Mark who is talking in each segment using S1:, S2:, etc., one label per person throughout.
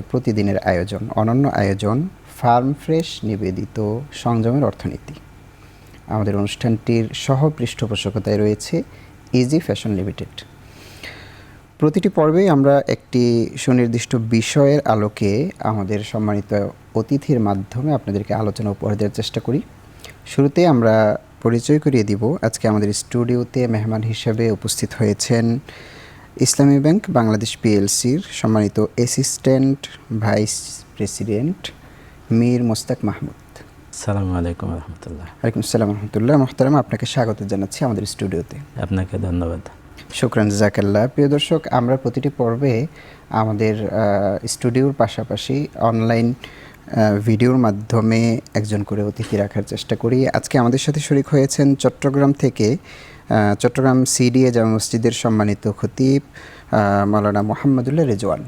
S1: প্রতিদিনের আয়োজন, অনন্য আয়োজন ফার্ম ফ্রেশ নিবেদিত সংযমের অর্থনীতি। আমাদের অনুষ্ঠানটির সহ পৃষ্ঠপোষকতায় রয়েছে ইজি ফ্যাশন লিমিটেড। প্রতিটি পর্বেই আমরা একটি সুনির্দিষ্ট বিষয়ের আলোকে আমাদের সম্মানিত অতিথির মাধ্যমে আপনাদেরকে আলোচনা উপহার দেওয়ার চেষ্টা করি। শুরুতে আমরা পরিচয় করিয়ে দিব, আজকে আমাদের স্টুডিওতে মেহমান হিসেবে উপস্থিত হয়েছেন ইসলামী ব্যাংক বাংলাদেশ পিএলসির সম্মানিত assistant vice president Mir Mostaq Mahmud.
S2: আসসালামু আলাইকুম রহমতুল্লাহ।
S1: ওয়ালাইকুম আসসালাম রহমতুল্লাহ। মোহতারাম, আপনাকে স্বাগত জানাচ্ছি আমাদের স্টুডিওতে।
S2: আপনাকে ধন্যবাদ।
S1: শুকরান, জাজাকাল্লাহ। প্রিয় দর্শক, আমরা প্রতিটি পর্বে আমাদের স্টুডিওর পাশাপাশি অনলাইন ভিডিওর মাধ্যমে একজন করে অতিথি রাখার চেষ্টা করি। আজকে আমাদের সাথে শরীক হয়েছেন চট্টগ্রাম থেকে চট্টগ্রাম সিডিএ জামে মসজিদের সম্মানিত খতিব মাওলানা মোহাম্মদুল্লাহ রেজওয়ান।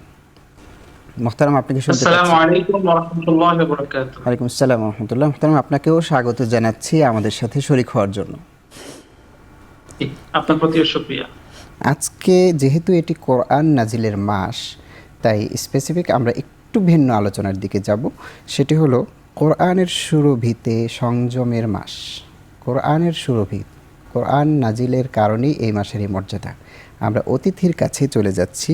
S1: মোহতারাম, আপনাকে শুনতে পাচ্ছি।
S3: আসসালামু আলাইকুম ওয়া রাহমাতুল্লাহি ওয়া বারাকাতুহু।
S1: ওয়ালাইকুম আসসালাম ওয়া রাহমাতুল্লাহ। মোহতারাম, আপনাকেও স্বাগত জানাচ্ছি আমাদের সাথে শরীক হওয়ার জন্য।
S3: আপনার প্রতিও শুকরিয়া।
S1: আজকে যেহেতু এটি কোরআন নাজিলের মাস, তাই স্পেসিফিক আমরা একটু ভিন্ন আলোচনার দিকে যাব। সেটি হলো কোরআনের সুরভিতে সংযমের মাস। কোরআনের সুরভি, কোরআন নাজিলের কারণেই এই মাসের এই মর্যাদা। আমরা অতিথির কাছে চলে যাচ্ছি।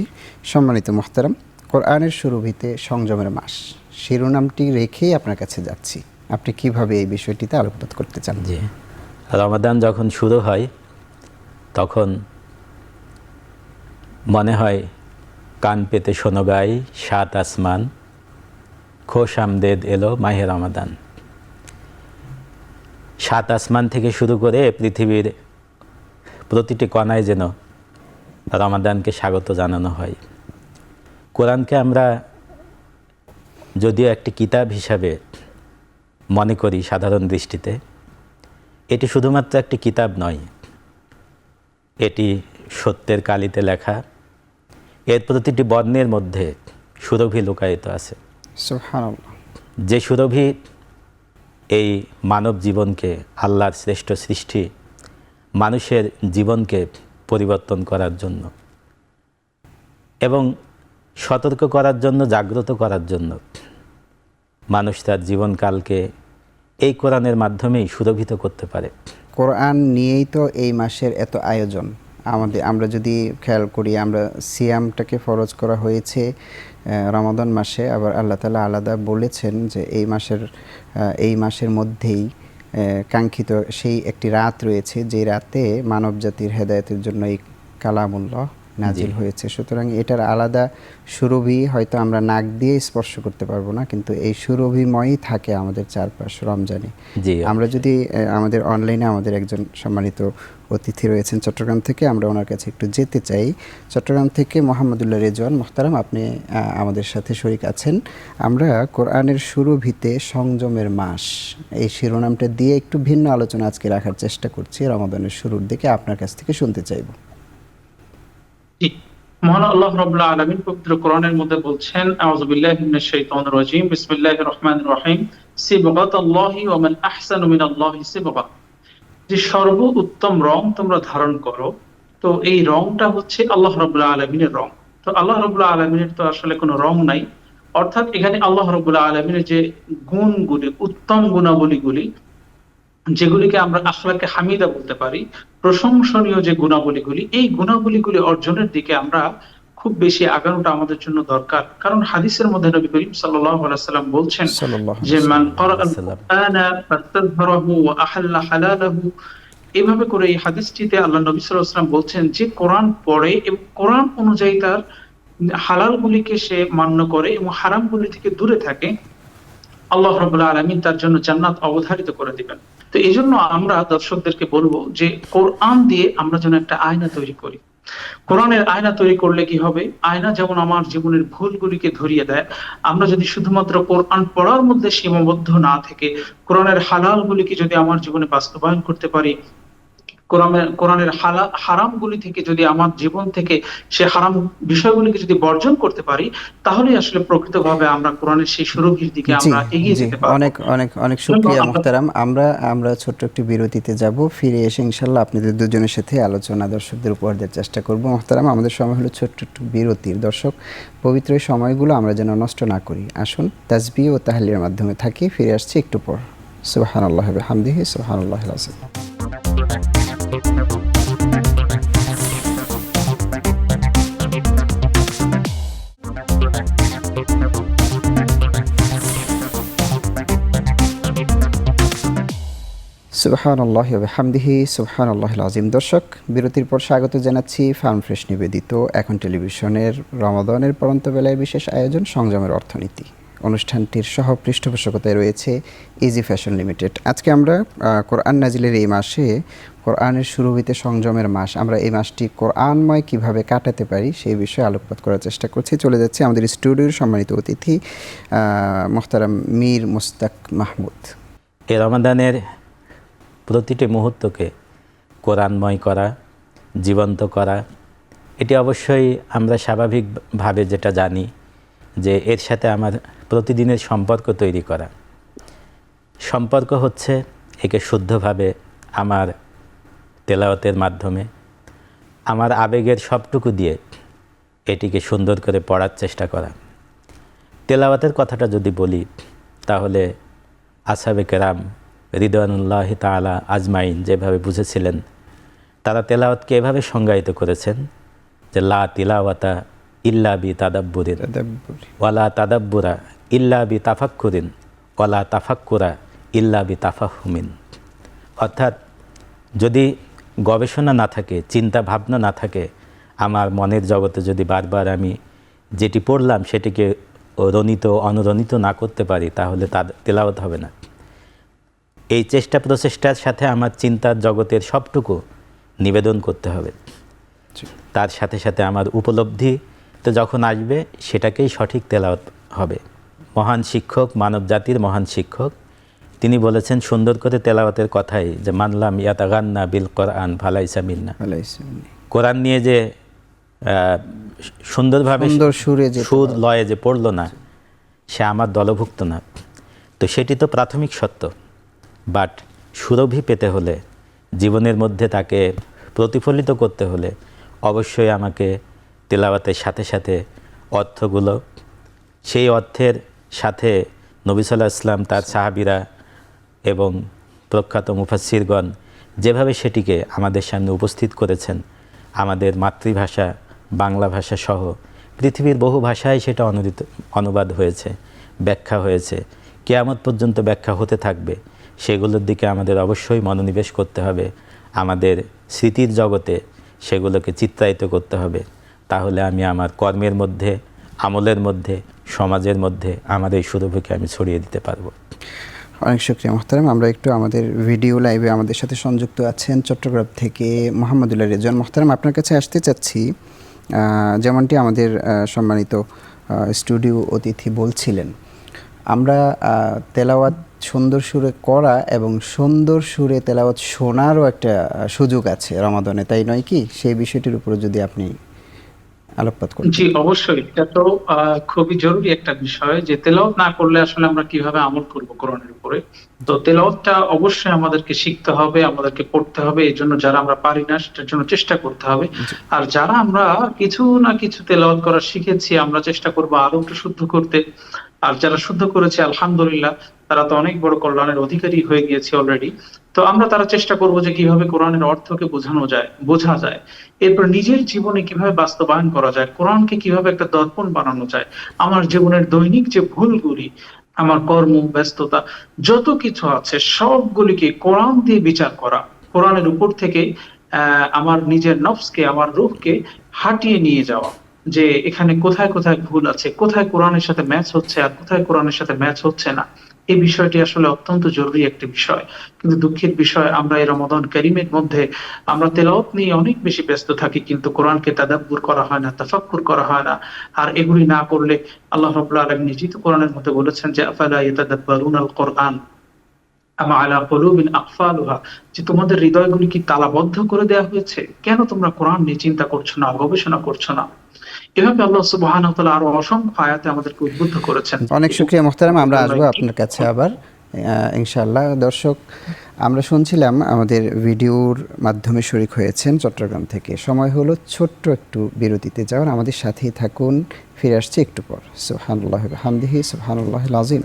S1: সম্মানিত মোহতারাম, কোরআনের সুরভিতে সংযমের মাস শিরোনামটি রেখেই আপনার কাছে যাচ্ছি। আপনি কিভাবে এই বিষয়টিতে আলোকপাত করতে চান?
S2: জি, রমাদান যখন শুরু হয় তখন মনে হয় কান পেতে শোনো গাই সাত আসমান, খোশ আমদেদ এলো মাহে রমাদান। সাত আসমান থেকে শুরু করে পৃথিবীর প্রতিটি কণায় যেন রমাদানকে স্বাগত জানানো হয়। কোরআনকে আমরা যদিও একটি কিতাব হিসাবে মনে করি সাধারণ দৃষ্টিতে, এটি শুধুমাত্র একটি কিতাব নয়, এটি সত্যের কালিতে লেখা। এর প্রতিটি বর্ণের মধ্যে সুরভি লুকায়িত আছে।
S1: সুবহানাল্লাহ।
S2: যে সুরভি এই মানব জীবনকে, আল্লাহর শ্রেষ্ঠ সৃষ্টি মানুষের জীবনকে পরিবর্তন করার জন্য এবং সতর্ক করার জন্য, জাগ্রত করার জন্য মানুষ তার জীবনকালকে এই কোরআনের মাধ্যমেই সুরভিত করতে পারে।
S1: কোরআন নিয়েই তো এই মাসের এত আয়োজন। আমরা যদি খেয়াল করি, আমরা সিয়ামটাকে ফরজ করা হয়েছে রমাদান মাসে, আবার আল্লাহ তাআলা আলাদা বলেছেন যে এই মাসের মধ্যেই কাঙ্ক্ষিত সেই একটি রাত রয়েছে, যে রাতে মানব জাতির হেদায়েতের জন্য এই কালামুল্লাহ নাজিল হয়েছে। সুতরাং এটার আলাদা সুরভি হয়তো আমরা নাক দিয়ে স্পর্শ করতে পারবো না, কিন্তু এই সুরভিময়ই থাকে আমাদের চারপাশ রমজানে। আমরা যদি আমাদের অনলাইনে আমাদের একজন সম্মানিত অতিথি রয়েছেন চট্টগ্রাম থেকে, আমরা ওনার কাছে একটু যেতে চাই। চট্টগ্রাম থেকে মোহাম্মদুল্লাহ রেজওয়ান। মোহতারাম, আপনি আমাদের সাথে শরীক আছেন। আমরা কোরআনের সুরভিতে সংযমের মাস এই শিরোনামটা দিয়ে একটু ভিন্ন আলোচনা আজকে রাখার চেষ্টা করছি। রমাদানের শুরুর দিকে আপনার কাছ থেকে শুনতে চাইব।
S3: মহান আল্লাহ রাব্বুল আলামিন পবিত্র কোরআনের মধ্যে বলছেন, আউযু বিল্লাহি মিনাশ শাইতানির রাজীম, বিসমিল্লাহির রহমানির রহিম, সিবগাতাল্লাহি ওয়া মান আহসানু মিনাল্লাহি সিবগা। যে সর্ব উত্তম রং তোমরা ধারণ করো, তো এই রংটা হচ্ছে আল্লাহ রাব্বুল আলামিনের রং। তো আল্লাহ রাব্বুল আলামিনের তো আসলে কোনো রং নাই, অর্থাৎ এখানে আল্লাহ রাব্বুল আলামিনের যে গুণগুলি, উত্তম গুণাবলীগুলি, যেগুলিকে আমরা আখলাকে হামিদা বলতে পারি, প্রশংসনীয় যে গুণাবলীগুলি, এই গুণাবলীগুলি অর্জনের দিকে আমরা খুব বেশি আগানোটা আমাদের জন্য দরকার। কারণ হাদিসের মধ্যে নবী করিম সাল্লাল্লাহু আলাইহি ওয়াসাল্লাম বলছেন যে মান ক্বারাআল কুরআনা ফাস্তাযহারাহু ওয়া আহাল্লা হালালাহু। এইভাবে করে এই হাদিসটিতে আল্লাহ নবী সাল্লাল্লাহু আলাইহি ওয়াসাল্লাম বলছেন যে কোরআন পড়ে এবং কোরআন অনুযায়ী তার হালালগুলিকে সে মান্য করে এবং হারামগুলি থেকে দূরে থাকে, আল্লাহ রাব্বুল আলামিন তার জন্য জান্নাত অবধারিত করে দিবেন। তো এই জন্য আমরা দর্শকদেরকে বলবো যে কোরআন দিয়ে আমরা যেন একটা আয়না তৈরি করি। কোরআনের আয়না তৈরি করলে কি হবে? আয়না যেমন আমার জীবনের ভুলগুলিকে ধরিয়ে দেয়, আমরা যদি শুধুমাত্র কোরআন পড়ার মধ্যে সীমাবদ্ধ না থেকে কোরআনের হালালগুলিকে যদি আমার জীবনে বাস্তবায়ন করতে পারি, কোরআনের হারামগুলি থেকে যদি আমার জীবন থেকে সে হারাম বিষয়গুলিকে যদি বর্জন করতে পারি, তাহলে আসলে প্রকৃতভাবে আমরা কোরআনের সেই সুরভির দিকে
S1: জি
S3: আমরা এগিয়ে
S1: জি,
S3: যেতে পারবো।
S1: অনেক অনেক অনেক শুকরিয়া মোহতারাম। আমরা আমরা ছোট্ট একটি বিরতিতে যাব, ফিরে এসে ইনশাল্লাহ আপনাদের দুজনের সাথে আলোচনা দর্শকদের উপহার দেওয়ার চেষ্টা করব। মোহতারাম, আমাদের সময় হলো ছোট্ট একটু বিরতির। দর্শক, পবিত্র এই সময়গুলো আমরা যেন নষ্ট না করি, আসুন তাসবিহ ও তাহলিলের মাধ্যমে থাকি। ফিরে আসছি একটু পর। সুবহানাল্লাহি ওয়া বিহামদিহি, সুবহানাল্লাহিল আযীম। সুবহানাল্লাহি ওয়া বিহামদিহি, সুবহানাল্লাহিল আযীম। দর্শক, বিরতির পর স্বাগত জানাচ্ছি ফার্ম ফ্রেশ নিবেদিত এখন টেলিভিশনের রমাদানের পরন্ত বেলায় বিশেষ আয়োজন সংযমের অর্থনীতি। অনুষ্ঠানটির সহ পৃষ্ঠপোষকতায় রয়েছে ইজি ফ্যাশন লিমিটেড। আজকে আমরা কোরআন নাজিলের এই মাসে, কোরআনের শুরু হইতে সংযমের মাস, আমরা এই মাসটি কোরআনময় কিভাবে কাটাতে পারি সেই বিষয়ে আলোকপাত করার চেষ্টা করছি। চলে যাচ্ছে আমাদের স্টুডিওর সম্মানিত অতিথি মোহতারাম মীর মুস্তাক মাহমুদ।
S2: এই রমাদানের প্রতিটি মুহূর্তকে কোরআনময় করা, জীবন্ত করা, এটি অবশ্যই আমরা স্বাভাবিকভাবে যেটা জানি যে এর সাথে আমার প্রতিদিনের সম্পর্ক তৈরি করা। সম্পর্ক হচ্ছে একে শুদ্ধভাবে আমার তেলাওয়াতের মাধ্যমে, আমার আবেগের সবটুকু দিয়ে এটিকে সুন্দর করে পড়ার চেষ্টা করা। তেলাওয়াতের কথাটা যদি বলি, তাহলে আসহাবে কেরাম রিদওয়ানুল্লাহি তাআলা আজমাইন যেভাবে বুঝেছিলেন, তারা তেলাওয়াতকে এভাবে সংজ্ঞায়িত করেছেন যে লা তিলাওয়াতা ইল্লা বি তাদাব্বুরিন ওয়ালা তাদাব্বুরা ইল্লা বি তাফাক্কুরিন ওয়ালা তাফাক্কুরা ইল্লা বি তাফাহুমিন। অর্থাৎ যদি গবেষণা না থাকে, চিন্তা ভাবনা না থাকে, আমার মনের জগতে যদি বারবার আমি যেটি পড়লাম সেটিকে রনিত অনুরণিত না করতে পারি, তাহলে তেলাওয়াত হবে না। এই চেষ্টা প্রচেষ্টার সাথে আমার চিন্তার জগতের সবটুকু নিবেদন করতে হবে। তার সাথে সাথে আমার উপলব্ধি তো যখন আসবে, সেটাকেই সঠিক তেলাওয়াত হবে। মহান শিক্ষক, মানব জাতির মহান শিক্ষক, তিনি বলেছেন সুন্দর করে তেলাওয়াতের কথাই যে মানলাম ইয়াতাগান্না বিল কোরআন ফালাইসা মিন্না। কোরআন নিয়ে যে সুন্দরভাবে সুর লয়ে যে পড়ল না, সে আমার দলভুক্ত না। তো সেটি তো প্রাথমিক সত্য, বাট সুরভি পেতে হলে, জীবনের মধ্যে তাকে প্রতিফলিত করতে হলে অবশ্যই আমাকে তেলাওয়াতের সাথে সাথে অর্থগুলো, সেই অর্থের সাথে নবী সাল্লাল্লাহু আলাইহি ওয়াসাল্লাম, তার সাহাবীরা এবং প্রখ্যাত মুফাসসিরগণ যেভাবে সেটিকে আমাদের সামনে উপস্থিত করেছেন, আমাদের মাতৃভাষা বাংলা ভাষা সহ পৃথিবীর বহু ভাষায় সেটা অনুবাদ হয়েছে, ব্যাখ্যা হয়েছে, কিয়ামত পর্যন্ত ব্যাখ্যা হতে থাকবে। সেগুলোর দিকে আমাদের অবশ্যই মনোনিবেশ করতে হবে, আমাদের স্মৃতির জগতে সেগুলোকে চিত্রায়িত করতে হবে। তাহলে আমি আমার কর্মের মধ্যে, আমলের মধ্যে, সমাজের মধ্যে আমার এই সুরভিকে আমি ছড়িয়ে দিতে পারবো।
S1: অনেক শুকরিয়া মোহতারাম। আমরা একটু আমাদের ভিডিও লাইভে আমাদের সাথে সংযুক্ত আছেন চট্টগ্রাম থেকে মোহাম্মদুল্লাহ রেজন। মোহতারাম, আপনার কাছে আসতে চাচ্ছি, যেমনটি আমাদের সম্মানিত স্টুডিও অতিথি বলছিলেন, আমরা তেলাওয়াত সুন্দর সুরে করা এবং সুন্দর সুরে তেলাওয়াত শোনারও একটা সুযোগ আছে রমাদানে, তাই নয় কি? সেই বিষয়টির উপর যদি আপনি আলোকপাত করেন।
S3: জি, অবশ্যই। এটা তো খুবই জরুরি একটা বিষয় যে তেলাওয়াত না করলে আসলে আমরা কিভাবে আমল করব কোরআনের উপরে। তো তেলাওয়াতটা অবশ্যই আমাদেরকে শিখতে হবে, আমাদেরকে পড়তে হবে। এই জন্য যারা আমরা পারি না, সেটার জন্য চেষ্টা করতে হবে। আর যারা আমরা কিছু না কিছু তেলাওয়াত করা শিখেছি, আমরা চেষ্টা করব আরো একটু শুদ্ধ করতে। আর যারা শুদ্ধ করেছে আলহামদুলিল্লাহ, তারা তো অনেক বড় কল্যাণের অধিকারী হয়ে গিয়েছে অলরেডি। তো আমরা তারা চেষ্টা করব যে কিভাবে কোরআনের অর্থকে বোঝা যায়, এরপর নিজের জীবনে কিভাবে বাস্তবায়ন করা যায়, কোরআনকে কিভাবে একটা দর্পণ বানানো যায়। আমার জীবনের দৈনিক যে ভুলগুলি, আমার কর্ম ব্যস্ততা যত কিছু আছে, সবগুলিকে কোরআন দিয়ে বিচার করা, কোরআনের উপর থেকে আমার নিজের নফসকে, আমার রূহকে হাঁটিয়ে নিয়ে যাওয়া, যে এখানে কোথায় কোথায় ভুল আছে, কোথায় কোরআনের সাথে ম্যাচ হচ্ছে আর কোথায় কোরআনের সাথে ম্যাচ হচ্ছে না। এই বিষয়টি আসলে অত্যন্ত জরুরি একটি বিষয়। কিন্তু দুঃখের বিষয়, আমরা এই রমাদান কারীমের মধ্যে আমরা তেলাওয়াত নিয়ে অনেক বেশি ব্যস্ত থাকি, কিন্তু কোরআনকে তাদাব্বুর করা হয় না, তাফাক্কুর করা হয় না। আর এগুলি না করলে আল্লাহ রাব্বুল আলামিন নিজেই তো কোরআনের মধ্যে বলেছেন যে আফালা ইয়াতাদাব্বারুনাল কোরআন, আমা আলা কুলুবিন আকফালুহা, যে তোমাদের হৃদয়গুলি কি তালাবদ্ধ করে দেওয়া হয়েছে? কেন তোমরা কোরআন নিয়ে চিন্তা করছো না, গবেষণা করছো না? এভাবে আল্লাহ সুবহানাহু ওয়া তাআলা আরো অসংখ্য আয়াতে আমাদেরকে উদ্বুদ্ধ করেছেন।
S1: অনেক শুকরিয়া মোহতারাম, আমরা আসবো
S3: তোমরা
S1: আপনার কাছে আবার ইনশাআল্লাহ। দর্শক, আমরা শুনছিলাম আমাদের ভিডিওর মাধ্যমে শরীক হয়েছেন চট্টগ্রাম থেকে। সময় হলো ছোট্ট একটু বিরতিতে যাওয়ার, আমাদের সাথেই থাকুন, ফিরে আসছে একটু পর। সুবহানাল্লাহি ওয়া বিহামদিহি, সুবহানাল্লাহিল আযীম।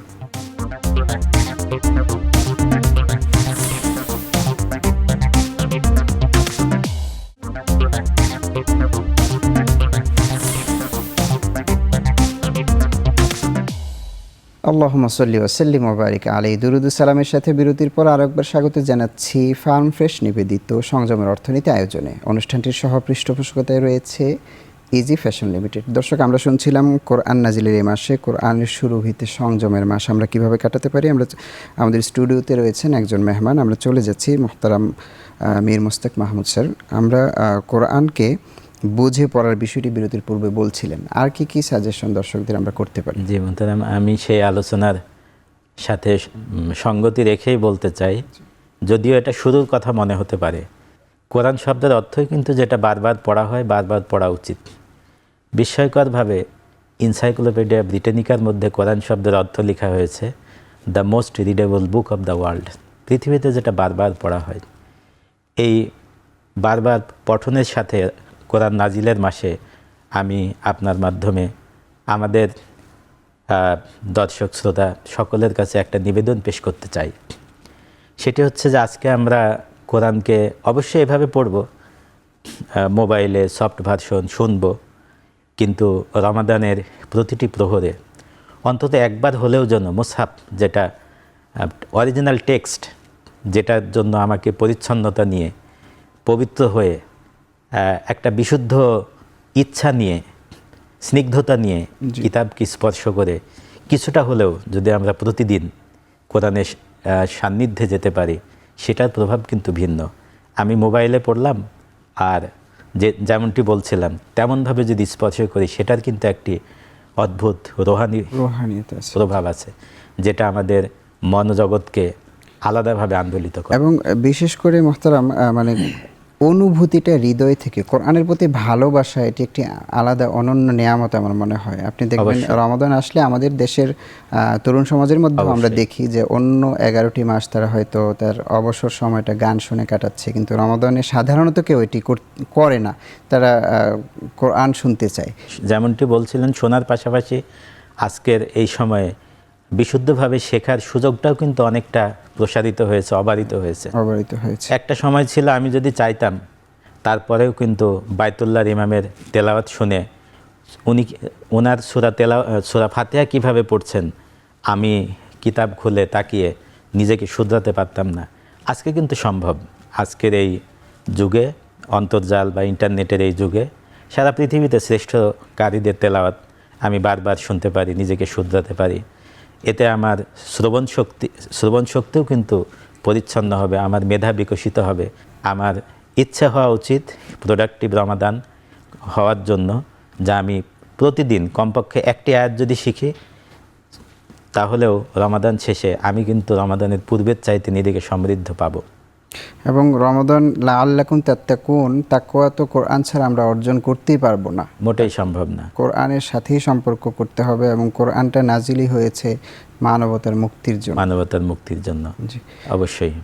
S1: আল্লাহুম্মা সাল্লি ওয়া সাল্লিম ওয়া বারিক আলাইহি। দুরূদ ও সালামের সাথে বিরতির পর আরেকবার স্বাগত জানাচ্ছি ফার্ম ফ্রেশ নিবেদিত সংযমের অর্থনীতি আয়োজনে। অনুষ্ঠানটির সহ পৃষ্ঠপোষকতায় রয়েছে ইজি ফ্যাশন লিমিটেড। দর্শক, আমরা শুনছিলাম কোরআন নাজিলের এই মাসে, কোরআনের শুরু হইতে সংযমের মাস আমরা কিভাবে কাটাতে পারি। আমাদের স্টুডিওতে রয়েছেন একজন মেহমান, আমরা চলে যাচ্ছি মোহতারাম মীর মুস্তাক মাহমুদ স্যার। আমরা কোরআনকে বুঝে পড়ার বিষয়টি বিরতির পূর্বে বলছিলেন, আর কি কি সাজেশন দর্শকদের আমরা করতে পারি?
S2: জি মোহতারাম, আমি সেই আলোচনার সাথে সঙ্গতি রেখেই বলতে চাই, যদিও এটা শুরুর কথা মনে হতে পারে, কোরআন শব্দের অর্থই কিন্তু যেটা বারবার পড়া হয়, বারবার পড়া উচিত। বিস্ময়করভাবে ইনসাইক্লোপিডিয়া ব্রিটানিকার মধ্যে কোরআন শব্দের অর্থ লেখা হয়েছে the most readable book of the world, পৃথিবীতে যেটা বারবার পড়া হয়। এই বারবার পঠনের সাথে কোরআন নাজিলের মাসে আমি আপনার মাধ্যমে আমাদের দর্শক শ্রোতা সকলের কাছে একটা নিবেদন পেশ করতে চাই। সেটি হচ্ছে যে আজকে আমরা কোরআনকে অবশ্যই এভাবে পড়ব, মোবাইলে সফট ভার্সন শুনব, কিন্তু রমাদানের প্রতিটি প্রহরে অন্তত একবার হলেও যেন মুসহাফ, যেটা অরিজিনাল টেক্সট, যেটার জন্য আমাকে পরিচ্ছন্নতা নিয়ে পবিত্র হয়ে একটা বিশুদ্ধ ইচ্ছা নিয়ে, স্নিগ্ধতা নিয়ে কিতাবকে স্পর্শ করে কিছুটা হলেও যদি আমরা প্রতিদিন কোরআনের সান্নিধ্যে যেতে পারি, সেটার প্রভাব কিন্তু ভিন্ন। আমি মোবাইলে পড়লাম আর যেমনটি বলছিলাম তেমনভাবে যদি স্পর্শ করি, সেটার কিন্তু একটি অদ্ভুত রোহানিয়ত প্রভাব আছে, যেটা আমাদের মনোজগৎকে আলাদাভাবে আন্দোলিত করে।
S1: এবং বিশেষ করে মোহতারাম, মানে অনুভূতিটা হৃদয় থেকে, কোরআনের প্রতি ভালোবাসা, এটি একটি আলাদা অনন্য নিয়ামত আমার মনে হয়। আপনি দেখবেন রমাদান আসলে আমাদের দেশের তরুণ সমাজের মধ্যে আমরা দেখি যে অন্য 11টি মাস তারা হয়তো তার অবসর সময়টা গান শুনে কাটাচ্ছে, কিন্তু রমাদানে সাধারণত কেউ এটি করে না, তারা কোরআন শুনতে চায়।
S2: যেমনটি বলছিলেন, শোনার পাশাপাশি আজকের এই সময়ে বিশুদ্ধভাবে শেখার সুযোগটাও কিন্তু অনেকটা প্রসারিত হয়েছে, অবারিত হয়েছে। একটা সময় ছিল আমি যদি চাইতাম, তারপরেও কিন্তু বায়তুল্লাহর ইমামের তেলাওয়াত শুনে ওনার সূরা ফাতিহা কীভাবে পড়ছেন আমি কিতাব খুলে তাকিয়ে নিজেকে শুধরাতে পারতাম না। আজকে কিন্তু সম্ভব। আজকের এই যুগে, অন্তর্জাল বা ইন্টারনেটের এই যুগে সারা পৃথিবীতে শ্রেষ্ঠ কারীদের তেলাওয়াত আমি বারবার শুনতে পারি, নিজেকে শুধরাতে পারি। এতে আমার শ্রবণ শক্তিও কিন্তু পরিচ্ছন্ন হবে, আমার মেধা বিকশিত হবে। আমার ইচ্ছা হওয়া উচিত প্রোডাক্টিভ রমাদান হওয়ার জন্য, যা আমি প্রতিদিন কমপক্ষে একটি আয়াত যদি শিখি, তাহলেও রমাদান শেষে আমি কিন্তু রমাদানের পূর্বের চাইতে নিজেকে সমৃদ্ধ পাবো।
S1: এবং রমাদান লাআল্লাকুম তাত্তাকুন, তাকওয়া তো কোরআন ছাড়া আমরা অর্জন করতেই পারবো না,
S2: মোটেই সম্ভব না।
S1: কোরআনের সাথেই সম্পর্ক করতে হবে, এবং কোরআনটা নাজিলই হয়েছে মানবতার মুক্তির জন্য। জি,
S2: অবশ্যই।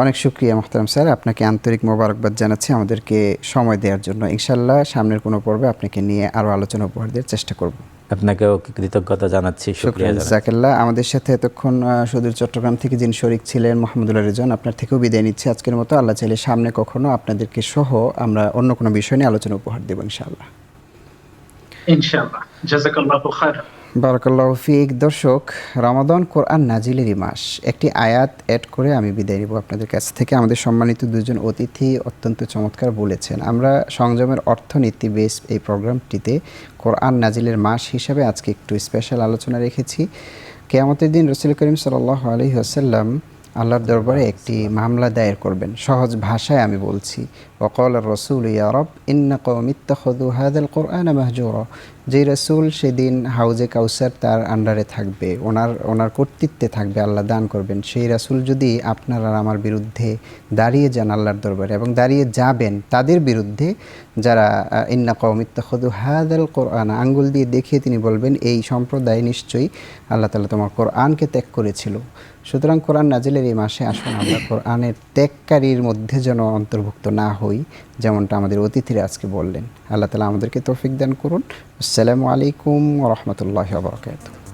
S1: অনেক শুকরিয়া মোহতারাম স্যার, আপনাকে আন্তরিক মোবারকবাদ জানাচ্ছি আমাদেরকে সময় দেওয়ার জন্য। ইনশাআল্লাহ সামনের কোনো পর্বে আপনাকে নিয়ে আরও আলোচনা উপহার দেওয়ার চেষ্টা করব।
S2: আপনাকেও কৃতজ্ঞতা জানাচ্ছি, শুকরিয়া
S1: জাযাকাল্লাহ। আমাদের সাথে এতক্ষণ সুদূর চট্টগ্রাম থেকে যিনি শরীক ছিলেন মাহমুদুল্লাহ রিজন, আপনার থেকেও বিদায় নিচ্ছি আজকের মতো। আল্লাহ চাইলে সামনে কখনো আপনাদেরকে সহ আমরা অন্য কোনো বিষয় নিয়ে আলোচনা উপহার দেব ইনশাআল্লাহ।
S3: জাযাকাল্লাহু খায়রান।
S1: বারাকাল্লাহু ফিক। দর্শক, রমাদান কোরআন নাজিলেরই মাস, একটি আয়াত অ্যাড করে আমি বিদায় নিব আপনাদের কাছ থেকে। আমাদের সম্মানিত দুজন অতিথি অত্যন্ত চমৎকার বলেছেন। আমরা সংযমের অর্থনীতি বেস এই প্রোগ্রামটিতে কোরআন নাজিলের মাস হিসাবে আজকে একটু স্পেশাল আলোচনা রেখেছি। কিয়ামতের দিন রাসূল করিম সাল্লাল্লাহু আলাইহি ওয়াসাল্লাম আল্লাহর দরবারে একটি মামলা দায়ের করবেন। সহজ ভাষায় আমি বলছি, ওয়াকালা রাসূলু ইয়া রব ইন্না কওমি ইত্তাখাযু হাযাল কুরআনা মাহজুরা, যেই রাসূল সেদিন হাউজে কাউসার তার আন্ডারে থাকবে, ওনার কর্তৃত্বে থাকবে, আল্লাহ দান করবেন, সেই রাসূল যদি আপনার আর আমার বিরুদ্ধে দাঁড়িয়ে যান আল্লাহর দরবারে এবং দাঁড়িয়ে যাবেন তাদের বিরুদ্ধে যারা ইন্না কওমি ইত্তাখাযু হাযাল কোরআন, আঙ্গুল দিয়ে দেখিয়ে তিনি বলবেন এই সম্প্রদায় নিশ্চয়ই আল্লাহ তাআলা তোমার কোরআনকে ত্যাগ করেছিল। সুতরাং কোরআন নাজিলের এই মাসে আসুন আমরা কোরআনের ত্যাগকারীর মধ্যে যেন অন্তর্ভুক্ত না হই, যেমনটা আমাদের অতিথিরা আজকে বললেন। আল্লাহ তাআলা আমাদেরকে তৌফিক দান করুন। আসসালামু আলাইকুম ওয়া রাহমাতুল্লাহি ওয়া বারাকাতুহু।